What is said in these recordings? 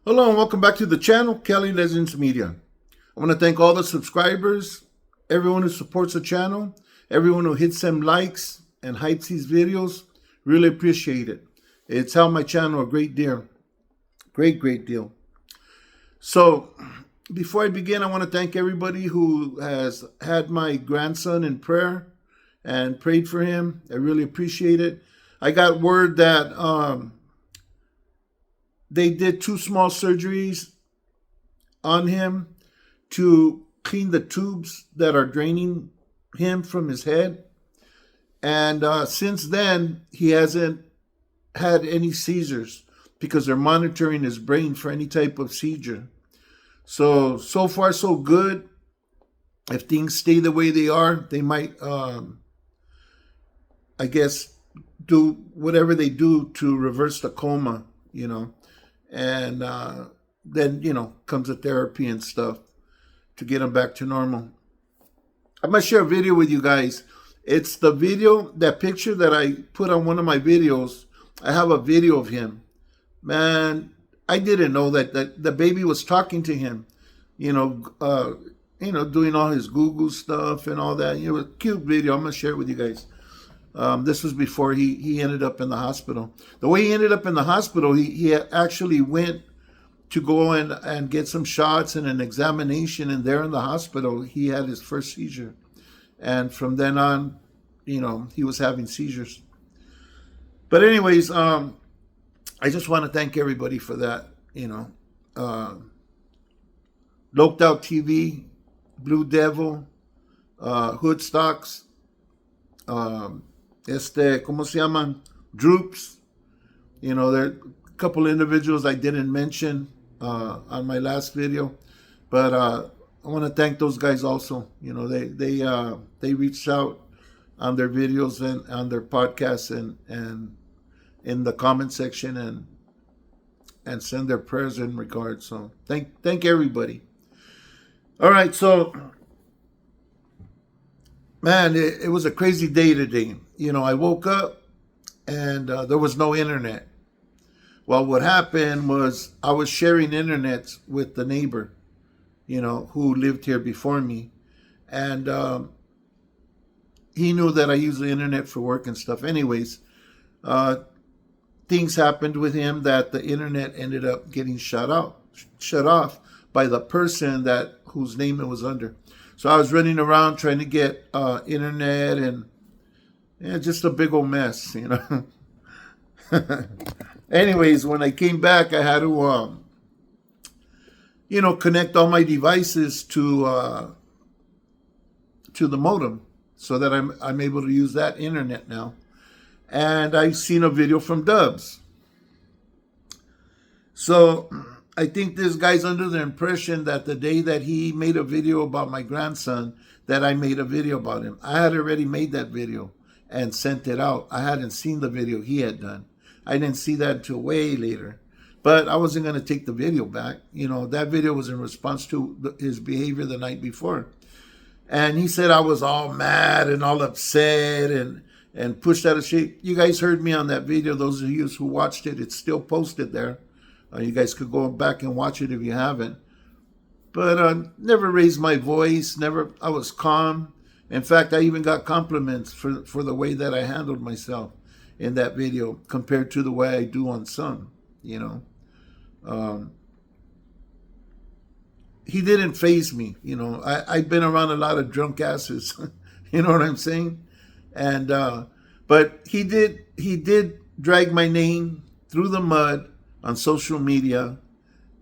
Hello and welcome back to the channel, Kelly Legends Media. I want to thank all the subscribers, everyone who supports the channel, everyone who hits them likes and hypes these videos. Really appreciate it. It's helped my channel a great deal. Great deal. So, before I begin, I want to thank everybody who has had my grandson in prayer and prayed for him. I really appreciate it. I got word that they did 2 small surgeries on him to clean the tubes that are draining him from his head. And since then, he hasn't had any seizures because they're monitoring his brain for any type of seizure. So far, so good. If things stay the way they are, they might, I guess, do whatever they do to reverse the coma, and then comes the therapy and stuff to get him back to normal. I'm gonna share a video with you guys. It's the video, that picture that I put on one of my videos. I have a video of him. Man, I didn't know that the baby was talking to him, doing all his Google stuff and all that. A cute video. I'm gonna share it with you guys. This was before he ended up in the hospital. The way he ended up in the hospital, he actually went to go and get some shots and an examination, and there in the hospital, he had his first seizure. And from then on, he was having seizures. But anyways, I just want to thank everybody for that, Loped Out TV, Blue Devil, Hoodstocks, ¿cómo se llaman? Droops. There are a couple individuals I didn't mention on my last video, but I want to thank those guys also. They reached out on their videos and on their podcasts and in the comment section and send their prayers in regards. So thank everybody. All right, so man, it was a crazy day today. I woke up and there was no internet. Well, what happened was I was sharing internet with the neighbor, who lived here before me. And he knew that I use the internet for work and stuff. Anyways, things happened with him that the internet ended up getting shut off by the person whose name it was under. So I was running around trying to get internet and just a big old mess, Anyways, when I came back, I had to, connect all my devices to the modem so that I'm able to use that internet now. And I seen a video from Dubs. So I think this guy's under the impression that the day that he made a video about my grandson, that I made a video about him. I had already made that video and sent it out. I hadn't seen the video he had done. I didn't see that until way later. But I wasn't going to take the video back. That video was in response to his behavior the night before. And he said I was all mad and all upset and pushed out of shape. You guys heard me on that video. Those of you who watched it, it's still posted there. You guys could go back and watch it if you haven't. But never raised my voice. I was calm. In fact, I even got compliments for the way that I handled myself in that video compared to the way I do on some, He didn't faze me, I've been around a lot of drunk asses, you know what I'm saying? And, but he did drag my name through the mud on social media,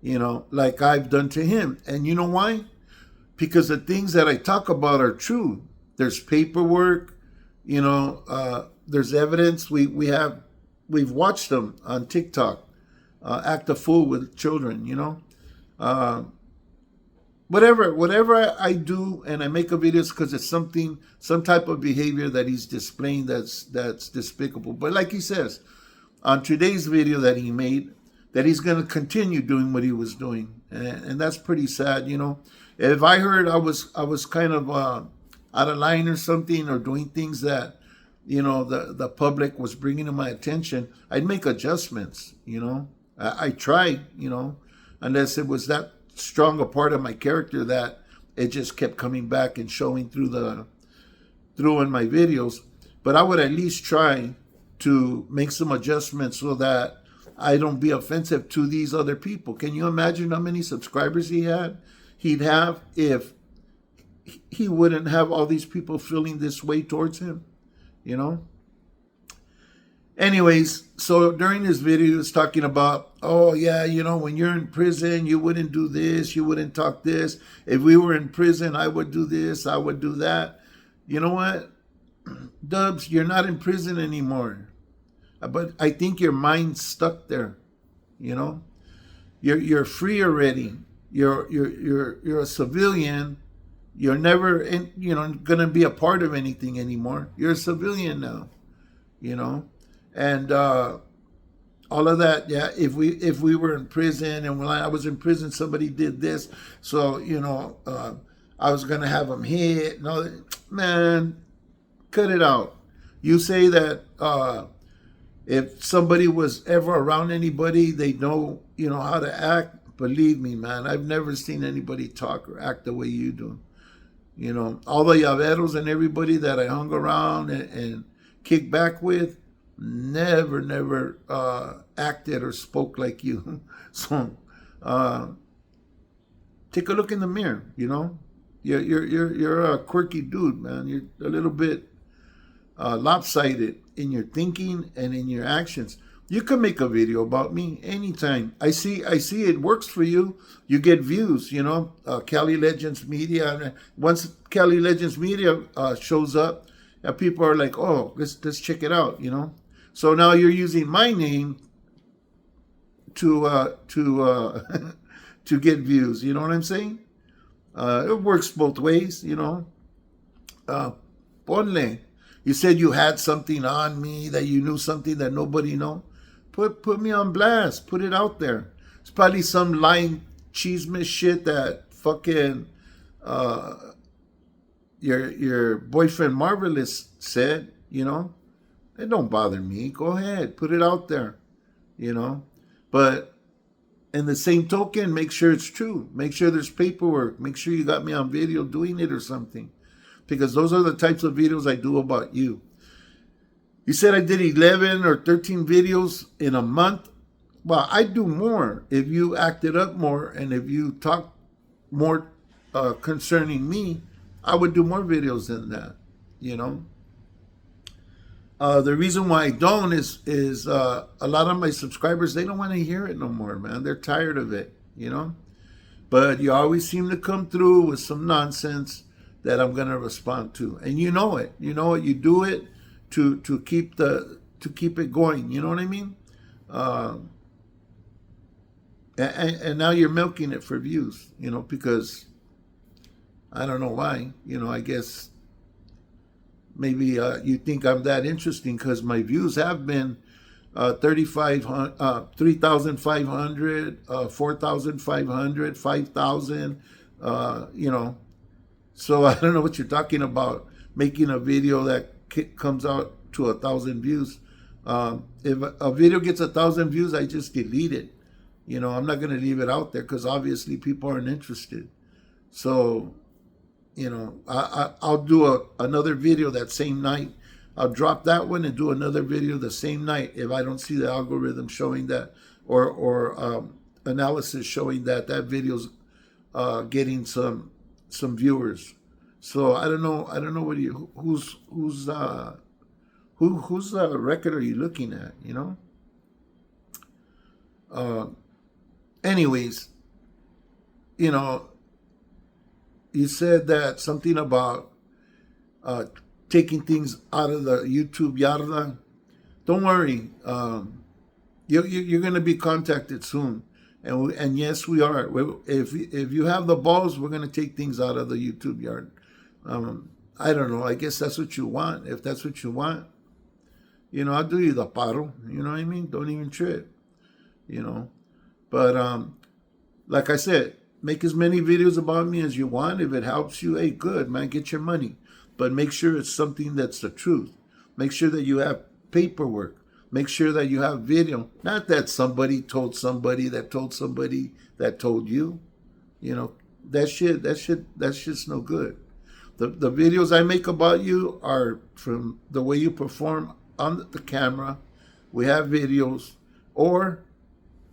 like I've done to him. And you know why? Because the things that I talk about are true. There's paperwork, there's evidence. We've watched them on TikTok, act a fool with children, whatever I do and I make a video is because it's some type of behavior that he's displaying that's despicable. But like he says on today's video that he made, that he's going to continue doing what he was doing, and that's pretty sad. If I heard I was kind of out of line or something, or doing things that the public was bringing to my attention, I'd make adjustments. I tried, unless it was that strong a part of my character that it just kept coming back and showing through in my videos. But I would at least try to make some adjustments so that I don't be offensive to these other people. Can you imagine how many subscribers he'd have if he wouldn't have all these people feeling this way towards him, you know? Anyways, so during this video, he was talking about, oh yeah, you know, when you're in prison, you wouldn't do this, you wouldn't talk this. If we were in prison, I would do this, I would do that. You know what? Dubs, you're not in prison anymore. But I think your mind's stuck there. You know? You're free already. You're a civilian. You're never gonna be a part of anything anymore. You're a civilian now. You know? And all of that, yeah. If we were in prison, and when I was in prison, somebody did this, so I was gonna have them hit. No, man, cut it out. You say that if somebody was ever around anybody, they know how to act. Believe me, man, I've never seen anybody talk or act the way you do. All the llaveros and everybody that I hung around and kicked back with, never acted or spoke like you. So take a look in the mirror. You're a quirky dude, man. You're a little bit lopsided in your thinking and in your actions. You can make a video about me anytime. I see it works for you. You get views, Cali Legends Media. Once Cali Legends Media shows up, people are like, oh, let's check it out, So now you're using my name to to get views. You know what I'm saying? It works both ways, Ponle. You said you had something on me, that you knew something that nobody know. Put me on blast. Put it out there. It's probably some lying cheeseman shit that fucking your boyfriend Marvelous said, It don't bother me. Go ahead. Put it out there, But in the same token, make sure it's true. Make sure there's paperwork. Make sure you got me on video doing it or something. Because those are the types of videos I do about you. You said I did 11 or 13 videos in a month. Well, I do more if you acted up more and if you talk more concerning me. I would do more videos than that, The reason why I don't is a lot of my subscribers, they don't want to hear it no more, man. They're tired of it, But you always seem to come through with some nonsense that I'm gonna respond to, and you know it. You know it. You do it to keep it going. You know what I mean? And now you're milking it for views. Because I don't know why. I guess maybe you think I'm that interesting because my views have been 3,500, 4,500, 5,000. So I don't know what you're talking about, making a video that comes out to 1,000 views. If a video gets 1,000 views, I just delete it. I'm not going to leave it out there because obviously people aren't interested. So, I'll do another video that same night. I'll drop that one and do another video the same night if I don't see the algorithm showing that or analysis showing that video's getting some viewers. So I don't know what whose record are you looking at, anyways, you said that something about taking things out of the YouTube yarda. Don't worry, you're going to be contacted soon. And yes, we are. If you have the balls, we're going to take things out of the YouTube yard. I don't know. I guess that's what you want. If that's what you want, I'll do you the paro. You know what I mean? Don't even trip. But like I said, make as many videos about me as you want. If it helps you, hey, good, man, get your money. But make sure it's something that's the truth. Make sure that you have paperwork. Make sure that you have video. Not that somebody told somebody that told somebody that told you. You know, that's just no good. The videos I make about you are from the way you perform on the camera. We have videos or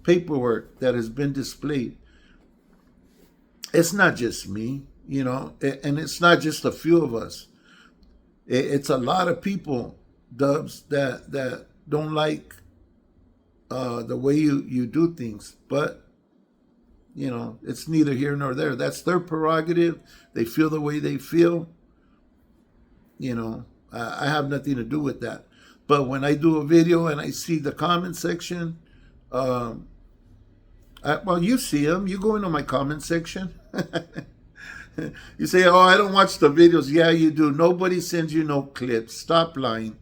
paperwork that has been displayed. It's not just me, you know, and it's not just a few of us. It's a lot of people, Dubs, that don't like the way you do things. But, you know, it's neither here nor there. That's their prerogative. They feel the way they feel. You know, I have nothing to do with that. But when I do a video and I see the comment section, well, you see them. You go into my comment section. You say, "Oh, I don't watch the videos." Yeah, you do. Nobody sends you no clips. Stop lying.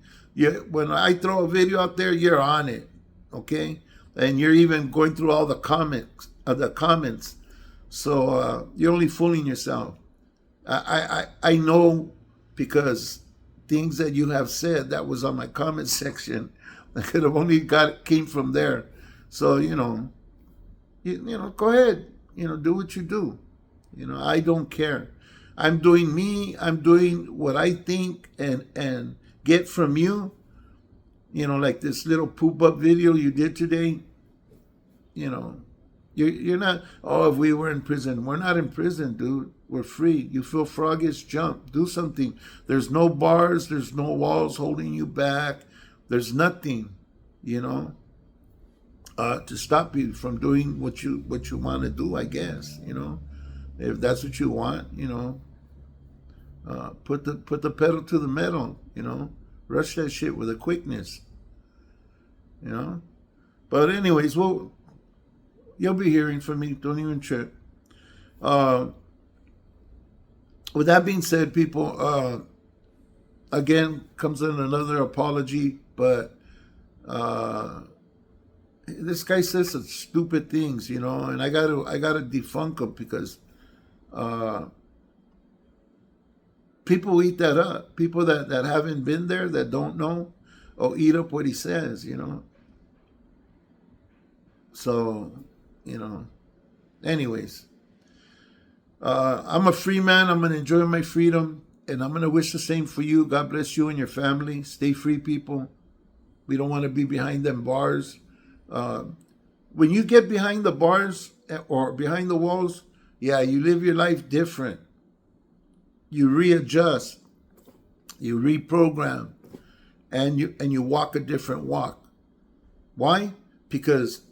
When I throw a video out there, you're on it, okay? And you're even going through all the comments. So you're only fooling yourself. I know, because things that you have said that was on my comment section, I could have only came from there. So you know, go ahead. You know, do what you do. You know, I don't care. I'm doing me. I'm doing what I think and get from you. You know, like this little poop up video you did today. You know, you're not. Oh, if we were in prison, we're not in prison, dude. We're free. You feel froggish? Jump. Do something. There's no bars. There's no walls holding you back. There's nothing. You know, to stop you from doing what you want to do. I guess. You know. If that's what you want, you know, put the pedal to the metal, you know, rush that shit with a quickness, you know. But anyways, well, you'll be hearing from me. Don't even trip. With that being said, people, again comes in another apology, but this guy says such stupid things, you know, and I gotta debunk him because. People eat that up. People that haven't been there, that don't know, eat up what he says, you know. So, you know, anyways, I'm a free man. I'm going to enjoy my freedom, and I'm going to wish the same for you. God bless you and your family. Stay free, people. We don't want to be behind them bars. When you get behind the bars or behind the walls, yeah, you live your life different. You readjust, you reprogram, and you walk a different walk. Why? Because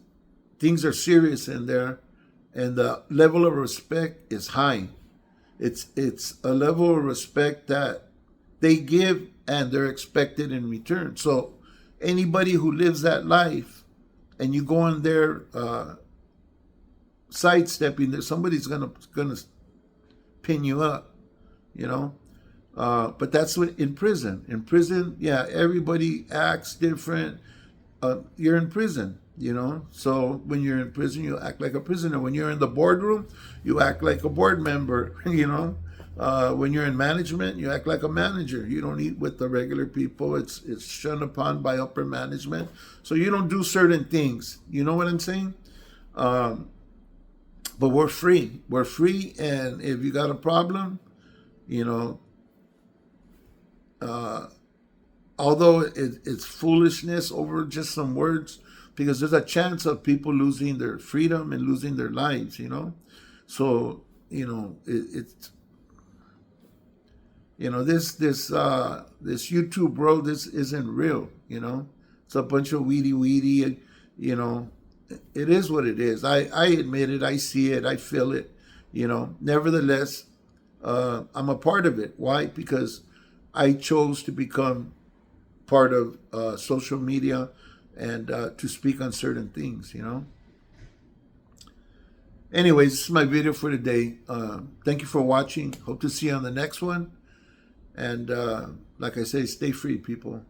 things are serious in there, and the level of respect is high. It's a level of respect that they give and they're expected in return. So anybody who lives that life, and you go in there sidestepping, there somebody's gonna pin you up, you know. But that's what in prison. In prison, yeah, everybody acts different. You're in prison, you know. So when you're in prison, you act like a prisoner. When you're in the boardroom, you act like a board member, you know. When you're in management, you act like a manager. You don't eat with the regular people. It's shunned upon by upper management. So you don't do certain things. You know what I'm saying? But we're free. We're free, and if you got a problem, you know, although it's foolishness over just some words, because there's a chance of people losing their freedom and losing their lives, you know. So, you know, it's you know, this YouTube world, this isn't real, you know. It's a bunch of weedy, you know. It is what it is. I admit it. I see it. I feel it, you know. Nevertheless, I'm a part of it. Why? Because I chose to become part of social media and to speak on certain things, you know. Anyways, this is my video for today. Thank you for watching. Hope to see you on the next one. And like I say, stay free, people.